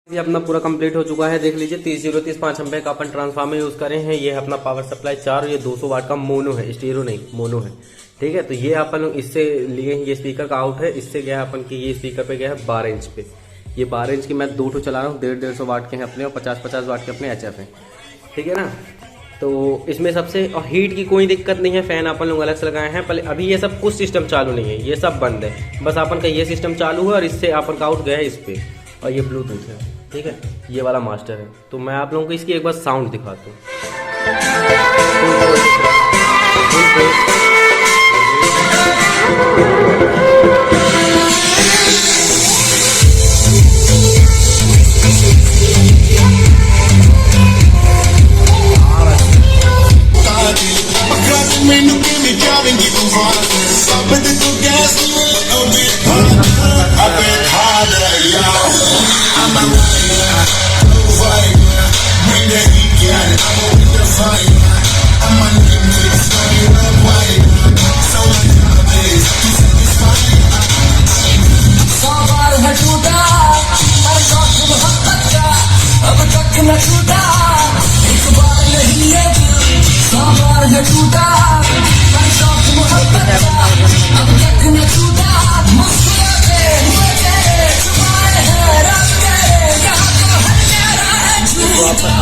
ये अपना पूरा कंप्लीट हो चुका है। देख लीजिए 30-0-30 5 एम्पीयर का अपन ट्रांसफार्मर यूज करे हैं। ये अपना पावर सप्लाई 4 और ये 200 वाट का मोनो है, स्टीरियो नहीं मोनो है। ठीक है, तो ये अपन लोग इससे लिए हैं, ये स्पीकर का आउट है, इससे गया है अपन की, ये स्पीकर पे गया है 12 इंच पे। ये 12 इंच की मैं 2 ठो चला रहा हूँ, 150-150 वाट के हैं अपने और 50-50 वाट के अपने HF हैं। ठीक है ना, तो इसमें सबसे और हीट की कोई दिक्कत नहीं है। फैन अपन लोग अलग से लगाए हैं। पहले अभी ये सब कुछ सिस्टम चालू नहीं है, ये सब बंद है। बस अपन का ये सिस्टम चालू है और इससे अपन का आउट गया है इस पे, और ये ब्लूटूथ है। ठीक है, ये वाला मास्टर है। तो मैं आप लोगों को इसकी एक बार साउंड दिखाता हूँ।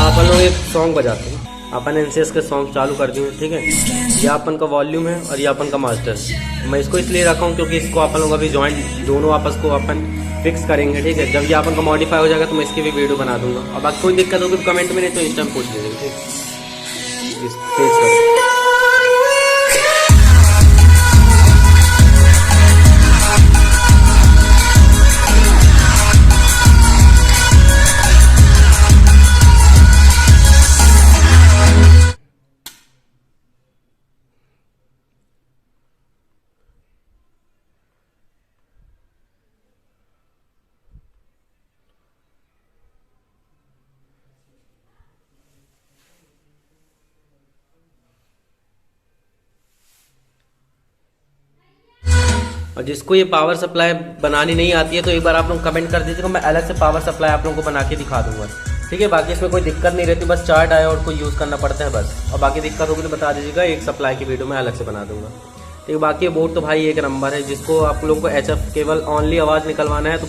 अपन लोग एक सॉन्ग बजाते हैं। अपन एनसीएस के सॉन्ग चालू कर दिए। ठीक है, ये अपन का वॉल्यूम है और ये अपन का मास्टर है। मैं इसको इसलिए रखा हूँ क्योंकि इसको अपन लोग अभी जॉइंट दोनों आपस को अपन फिक्स करेंगे। ठीक है, जब ये अपन का मॉडिफाई हो जाएगा तो मैं इसकी भी वीडियो बना दूंगा। अब बाकी कोई दिक्कत होगी तो कमेंट में, नहीं तो इंस्टा में पूछ लीजिएगा। ठीक, इस पेज पर और जिसको ये पावर सप्लाई बनानी नहीं आती है तो एक बार आप लोग कमेंट कर दीजिएगा, मैं अलग से पावर सप्लाई आप लोगों को बना के दिखा दूंगा। ठीक है, बाकी इसमें कोई दिक्कत नहीं रहती, बस 4 डायोड को यूज़ करना पड़ता है बस। और बाकी दिक्कत होगी तो बता दीजिएगा, एक सप्लाई की वीडियो मैं अलग से बना दूंगा। ठीक है, बाकी बोर्ड तो भाई एक नंबर है। जिसको आप लोगों को HF केवल ऑनली आवाज़ निकलवाना है तो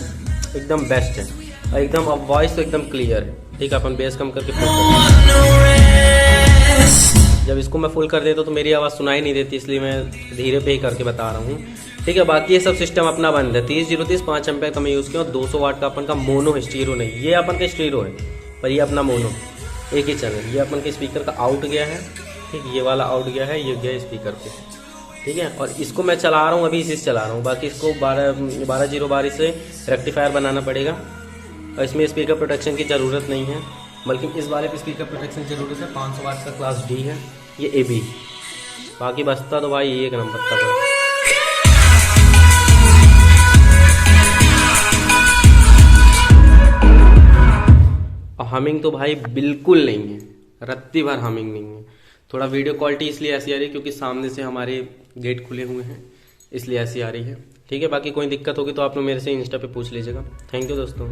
एकदम बेस्ट है, और एकदम अब वॉइस तो एकदम क्लियर है। ठीक है, अपन बेस कम करके जब इसको मैं फुल कर देता हूँ तो मेरी आवाज़ सुनाई नहीं देती, इसलिए मैं धीरे पे ही करके बता रहा हूँ। ठीक है, बाकी ये सब सिस्टम अपना बंद है। 30-0-30 5 एम्पीयर का मैं यूज़ किया और 200 वाट का अपन का मोनो है, स्टीरियो नहीं। ये अपन का स्टीरियो है पर ये अपना मोनो, एक ही चैनल। ये अपन के स्पीकर का आउट गया है। ठीक, ये वाला आउट गया है, ये गया स्पीकर पे। ठीक है, और इसको मैं चला रहा हूँ, अभी इसी से चला रहा हूँ। बाकी इसको 12-0-12 से रेक्टिफायर बनाना पड़ेगा। और इसमें स्पीकर प्रोटेक्शन की ज़रूरत नहीं है, बल्कि इस वाले पे स्पीकर प्रोटेक्शन की ज़रूरत है। 500 वाट का क्लास D है, ये AB। बाकी बचता तो भाई एक नंबर तक। हमिंग तो भाई बिल्कुल नहीं है, रत्ती भर हमिंग नहीं है। थोड़ा वीडियो क्वालिटी इसलिए ऐसी आ रही है क्योंकि सामने से हमारे गेट खुले हुए हैं, इसलिए ऐसी आ रही है। ठीक है, बाकी कोई दिक्कत होगी तो आप लोग मेरे से इंस्टा पे पूछ लीजिएगा। थैंक यू दोस्तों।